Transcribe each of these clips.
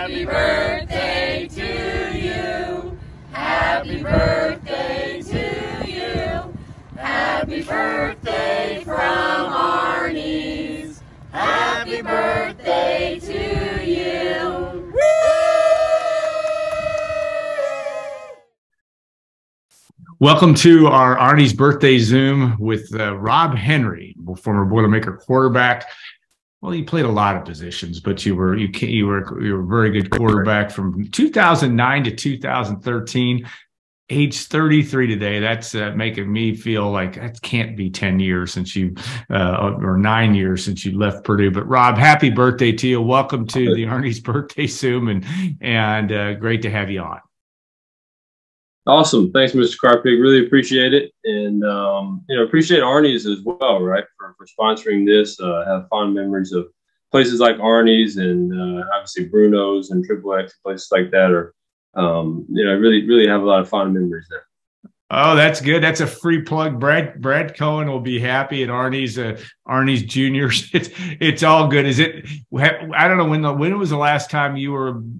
Happy birthday to you. Happy birthday to you. Happy birthday from Arni's. Happy birthday to you. Woo! Welcome to our Arni's birthday Zoom with Rob Henry, former Boilermaker quarterback. Well, you played a lot of positions, but you were a very good quarterback from 2009 to 2013. Age 33 today. That's making me feel like that can't be 10 years since you, or 9 years since you left Purdue. But Rob, happy birthday to you. Welcome to the Arni's birthday Zoom, and great to have you on. Awesome. Thanks, Mr. Carpig. Really appreciate it. And, appreciate Arni's as well, right, for sponsoring this. Have fond memories of places like Arni's and obviously Bruno's and Triple X, places like that. Or, really have a lot of fond memories there. Oh, that's good. That's a free plug. Brad Cohen will be happy at Arni's Juniors. It's all good. Is it? I don't know when was the last time you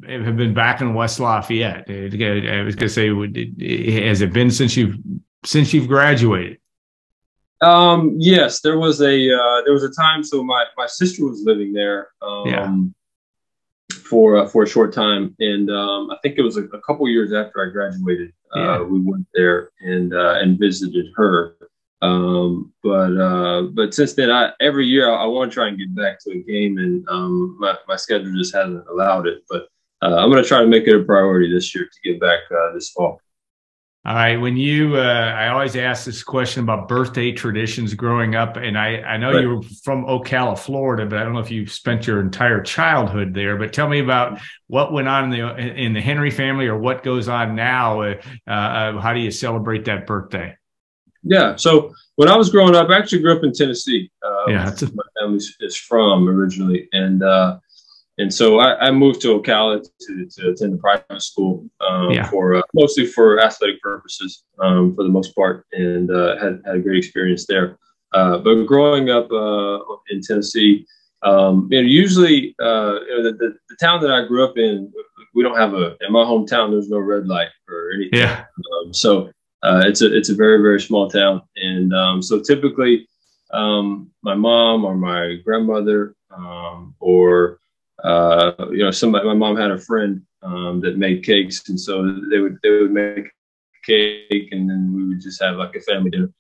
have been back in West Lafayette? I was going to say, has it been since you've graduated? Yes, there was a time. So my sister was living there. For a short time, and I think it was a couple years after I graduated. We went there and visited her. But since then, every year I want to try and get back to a game, and my schedule just hasn't allowed it. But I'm going to try to make it a priority this year to get back this fall. All right. When I always ask this question about birthday traditions growing up, and I know you were from Ocala, Florida, but I don't know if you spent your entire childhood there. But tell me about what went on in the Henry family, or what goes on now. How do you celebrate that birthday? Yeah. So when I was growing up, I actually grew up in Tennessee. That's my family is from originally, and so I moved to Ocala to attend a private school for mostly for athletic purposes for the most part, and had a great experience there. But growing up in Tennessee, usually the town that I grew up in, we don't have in my hometown, there's no red light or anything. Yeah. So it's a very, very small town, and so typically my mom or my grandmother or my mom had a friend that made cakes, and so they would make cake, and then we would just have like a family dinner.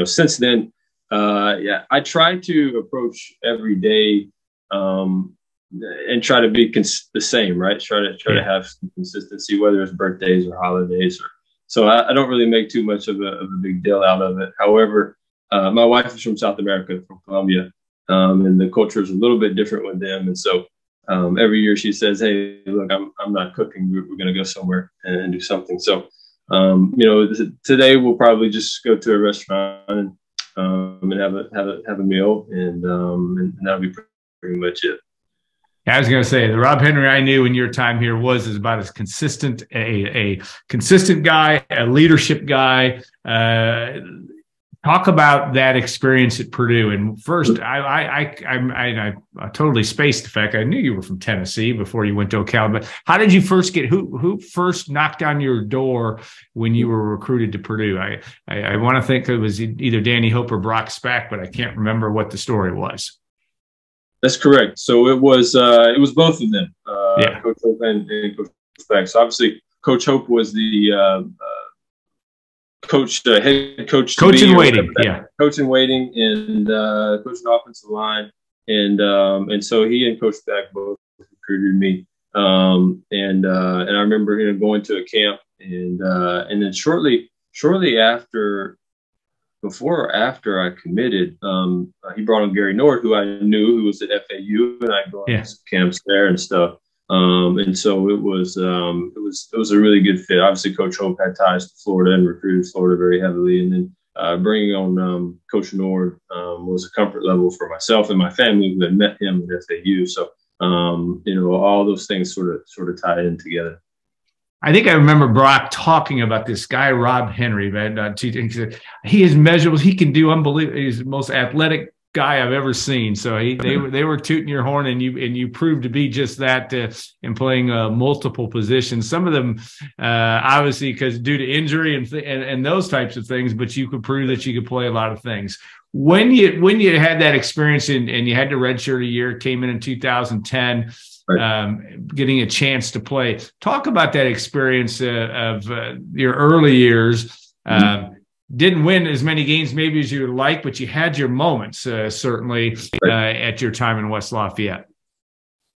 Since then, I try to approach every day and try to be the same, right? Try to have some consistency, whether it's birthdays or holidays, so I don't really make too much of a big deal out of it. However, my wife is from South America, from Colombia. And the culture is a little bit different with them. And so every year she says, hey, look, I'm not cooking. We're going to go somewhere and do something. So, today we'll probably just go to a restaurant and have a meal, and that'll be pretty much it. I was going to say, the Rob Henry I knew in your time here is about as consistent, a consistent guy, a leadership guy. Talk about that experience at Purdue. And first, I totally spaced the fact I knew you were from Tennessee before you went to Ocala. But how did you first who first knocked on your door when you were recruited to Purdue? I want to think it was either Danny Hope or Brock Spack, but I can't remember what the story was. That's correct. So it was both of them, Coach Hope and Coach Spack. So obviously, Coach Hope was the head coach, coach in waiting, coach in waiting, and coach in offensive line, and so he and Coach Spack both recruited me, and I remember going to a camp, and then shortly after, before or after I committed, he brought on Gary Nord, who I knew, who was at FAU, and I go on some camps there and stuff. And so it was a really good fit. Obviously, Coach Hope had ties to Florida and recruited Florida very heavily. And then bringing on Coach Nord was a comfort level for myself and my family who had met him at FAU. So, all those things sort of tie in together. I think I remember Brock talking about this guy, Rob Henry, man. He is measurables. He can do unbelievable. He's the most athletic guy I've ever seen. So they were tooting your horn, and you proved to be just that in playing multiple positions. Some of them obviously because due to injury and those types of things, but you could prove that you could play a lot of things. When you had that experience and you had to redshirt a year, came in 2010. Right. Getting a chance to play. Talk about that experience of your early years. Didn't win as many games maybe as you would like, but you had your moments certainly at your time in West Lafayette.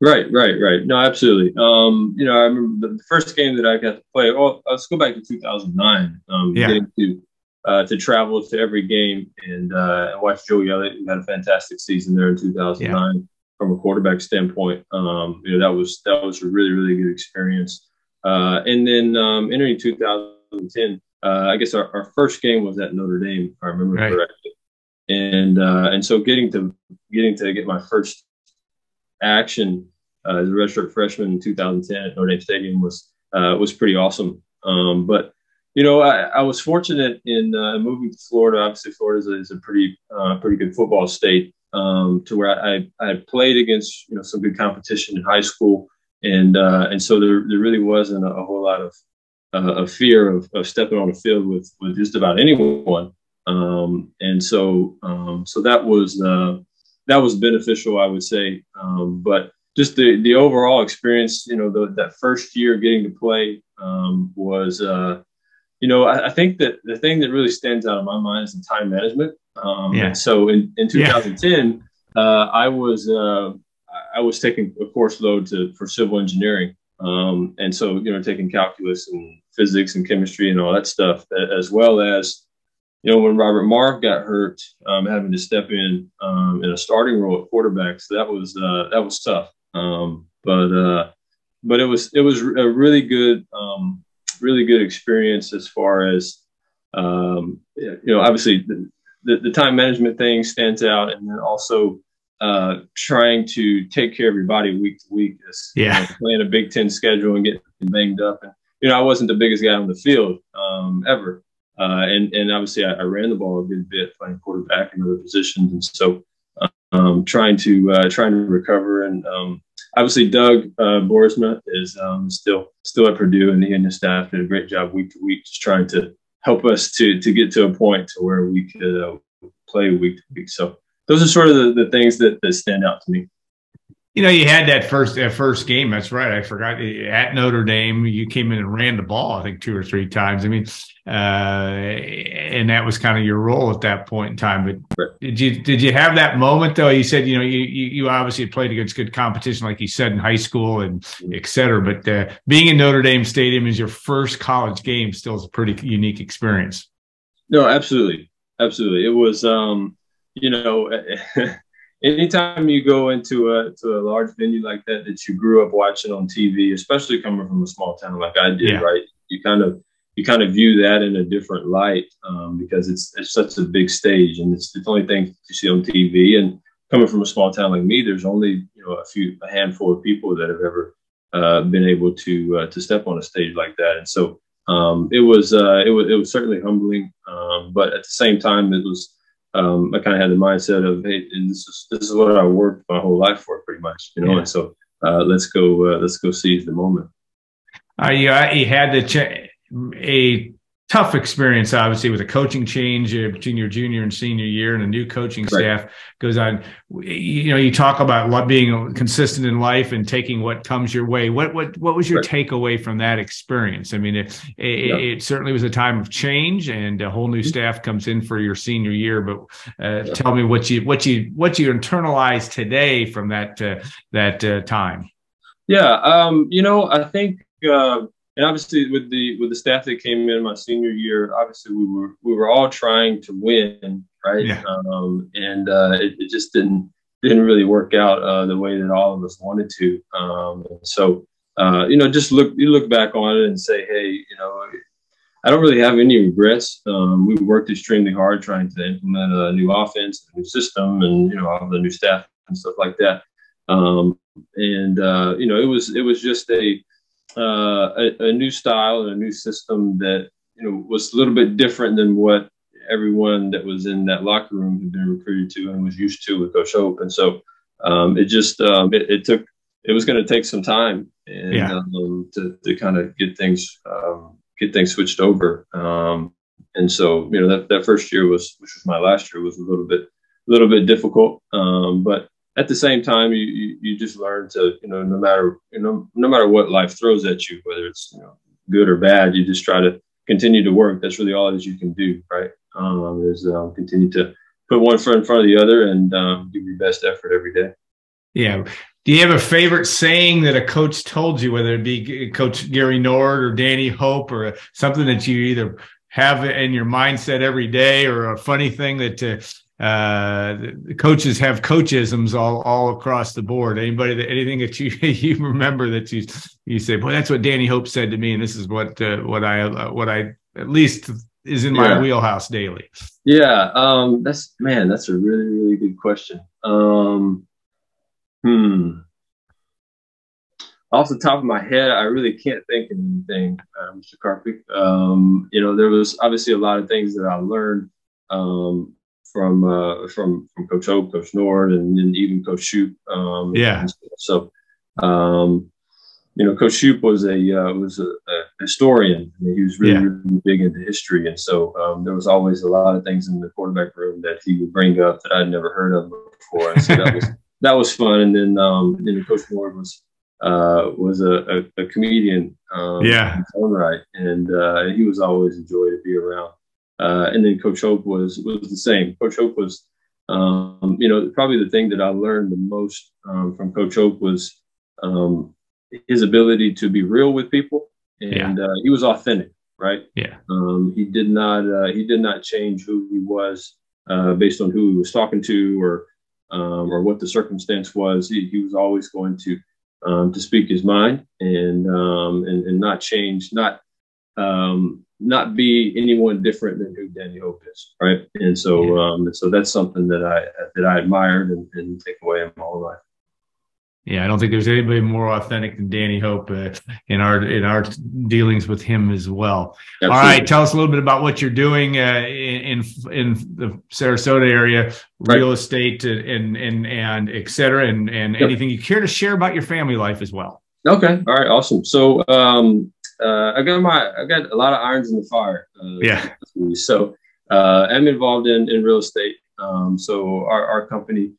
Right. No, absolutely. You know, I remember the first game that I got to play. Oh, let's go back to 2009. Getting to travel to every game and watch Joey Elliott, who had a fantastic season there in 2009. Yeah. From a quarterback standpoint, you know, that was a really, really good experience. And then entering 2010, I guess our first game was at Notre Dame, if I remember correctly. And so getting to get my first action as a redshirt freshman in 2010 at Notre Dame Stadium was pretty awesome. But you know, I was fortunate in moving to Florida. Obviously, Florida is a pretty good football state. To where I played against, you know, some good competition in high school, and so there really wasn't a whole lot of fear of stepping on the field with just about anyone, and so that was beneficial, I would say, but just the overall experience, you know, that first year getting to play was. You know, I think that the thing that really stands out in my mind is the time management. And so in 2010, I was taking a course load for civil engineering. And so, you know, taking calculus and physics and chemistry and all that stuff, as well as, you know, when Robert Marv got hurt, having to step in a starting role at quarterback. So that was tough. But it was a really good experience as far as, you know, obviously the time management thing stands out. And then also trying to take care of your body week to week. You know, playing a Big Ten schedule and getting banged up. And, you know, I wasn't the biggest guy on the field ever. And obviously I ran the ball a good bit playing quarterback and other positions. And so trying to recover. And obviously Doug Boersma is still at Purdue, and he and his staff did a great job week to week, just trying to help us to get to a point to where we could play week to week. So those are sort of the things that stand out to me. You know, you had that first game. That's right. I forgot, at Notre Dame, you came in and ran the ball, I think 2 or 3 times. I mean, and that was kind of your role at that point in time. But did you have that moment though? You said, you know, you obviously played against good competition, like you said, in high school and et cetera. But being in Notre Dame Stadium is your first college game. Still is a pretty unique experience. No, absolutely. It was, you know, anytime you go into a large venue like that you grew up watching on TV, especially coming from a small town like I did, right? You kind of view that in a different light because it's such a big stage, and it's the only thing you see on TV. And coming from a small town like me, there's only, you know, a handful of people that have ever been able to step on a stage like that. And so it was certainly humbling, but at the same time, it was. I kind of had the mindset of, hey, this is what I worked my whole life for, pretty much, you know. And so let's go seize the moment. You had a tough experience, obviously, with a coaching change between your junior and senior year, and a new coaching staff goes on. You know, you talk about being consistent in life and taking what comes your way. What was your takeaway from that experience? I mean, it certainly was a time of change, and a whole new staff comes in for your senior year. But tell me what you internalize today from that time. Yeah, you know, I think. And obviously, with the staff that came in my senior year, obviously we were all trying to win, right? Yeah. And it just didn't really work out the way that all of us wanted to. So you know, you look back on it and say, hey, you know, I don't really have any regrets. We worked extremely hard trying to implement a new offense, a new system, and, you know, all the new staff and stuff like that. And you know, it was just a new style and a new system that, you know, was a little bit different than what everyone that was in that locker room had been recruited to and was used to with Coach Hope. And so it was going to take some time and to kind of get things switched over. And so, that first year which was my last year, was a little bit difficult. But at the same time, you just learn to, no matter what life throws at you, whether it's, good or bad, you just try to continue to work. That's really all that you can do, right? Is continue to put one foot in front of the other and give your best effort every day. Yeah. Do you have a favorite saying that a coach told you, whether it be Coach Gary Nord or Danny Hope, or something that you either have in your mindset every day, or a funny thing that coaches have coachisms all across the board? Anything that you remember that you say, boy, that's what Danny Hope said to me, and this is what I at least is in my wheelhouse daily? Yeah, that's a really, really good question. Off the top of my head, I really can't think of anything, Mr. Carpick. There was obviously a lot of things that I learned from Coach Hope, Coach Nord, and then even Coach Shoup. So, Coach Shoup was a historian. I mean, he was really, really big into history, and so there was always a lot of things in the quarterback room that he would bring up that I'd never heard of before. And so that was fun. And then Coach Nord was a comedian in his own right, and he was always a joy to be around. And then Coach Hope was the same. Coach Hope was, probably the thing that I learned the most from Coach Hope was his ability to be real with people, and he was authentic, right? Yeah. He did not change who he was based on who he was talking to or what the circumstance was. He was always going to speak his mind and not change, not be anyone different than who Danny Hope is, right? And so so that's something that I admired and take away in my whole life. Yeah, I don't think there's anybody more authentic than Danny Hope in our dealings with him as well. Absolutely. All right, tell us a little bit about what you're doing in the Sarasota area, real estate and et cetera, and anything you care to share about your family life as well. Okay, all right, awesome. So I got a lot of irons in the fire. So I'm involved in real estate. So our company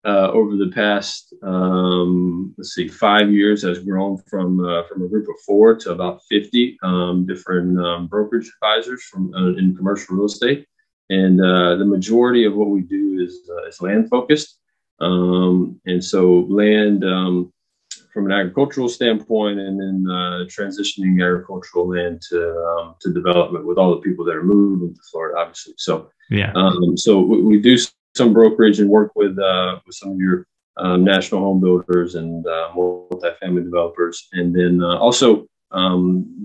over the past 5 years has grown from a group of 4 to about 50 different brokerage advisors in commercial real estate, and the majority of what we do is land focused, and so land from an agricultural standpoint, and then transitioning agricultural land to development with all the people that are moving to Florida, obviously. So so we do some brokerage and work with some of your national home builders and multifamily developers, and then also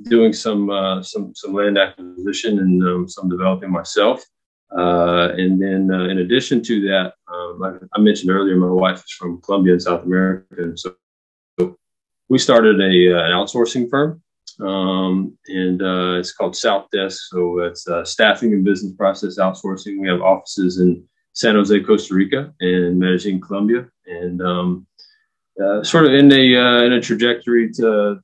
doing some land acquisition and some developing myself. And then in addition to that, like I mentioned earlier, my wife is from Colombia in South America, and so we started an outsourcing firm, and it's called South Desk. So it's staffing and business process outsourcing. We have offices in San Jose, Costa Rica, and Medellin, Colombia, and sort of in a trajectory to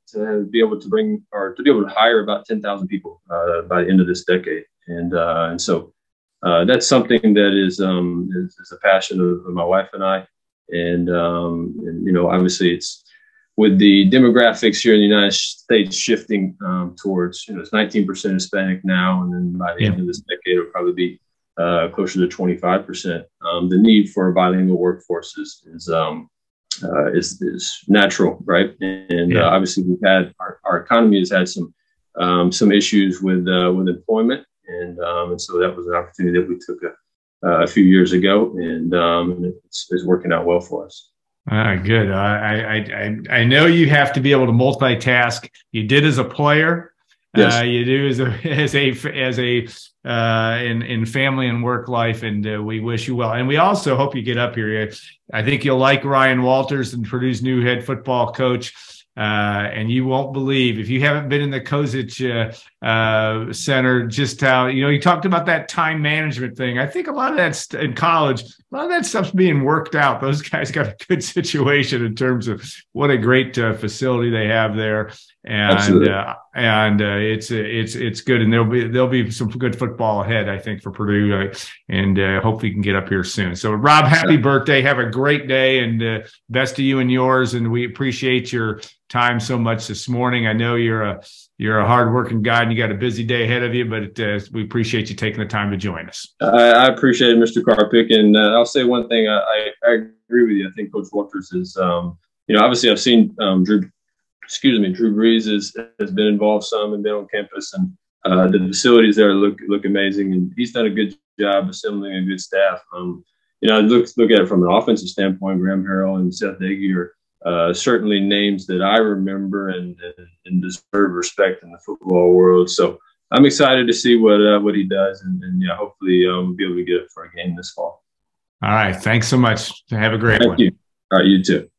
be able to hire about 10,000 people by the end of this decade, and so that's something that is a passion of my wife and I, and obviously it's with the demographics here in the United States shifting towards it's 19% Hispanic now, and then by the end of this decade it'll probably be closer to 25%. The need for a bilingual workforce is natural, right? And obviously we've had our economy has had some issues with employment, and so that was an opportunity that we took a few years ago, and it's working out well for us. Good. I know you have to be able to multitask. You did as a player. Yes. You do in family and work life, and we wish you well. And we also hope you get up here. I think you'll like Ryan Walters, and Purdue's new head football coach. And you won't believe, if you haven't been in the Coachich Center, just how, you talked about that time management thing. I think a lot of that's in college, a lot of that stuff's being worked out. Those guys got a good situation in terms of what a great facility they have there. And it's good, and there'll be some good football ahead, I think, for Purdue, and hope we can get up here soon. So, Rob, happy birthday! Have a great day, and best to you and yours. And we appreciate your time so much this morning. I know you're a hardworking guy, and you got a busy day ahead of you, but we appreciate you taking the time to join us. I appreciate it, Mr. Karpik, and I'll say one thing. I agree with you. I think Coach Walters is, obviously I've seen Drew Brees has been involved some and been on campus, and the facilities there look amazing, and he's done a good job assembling a good staff. Look at it from an offensive standpoint. Graham Harrell and Seth Nagy are certainly names that I remember and deserve respect in the football world. So I'm excited to see what he does, and hopefully be able to get it for a game this fall. All right, thanks so much. Have a great one. Thank you. All right, you too.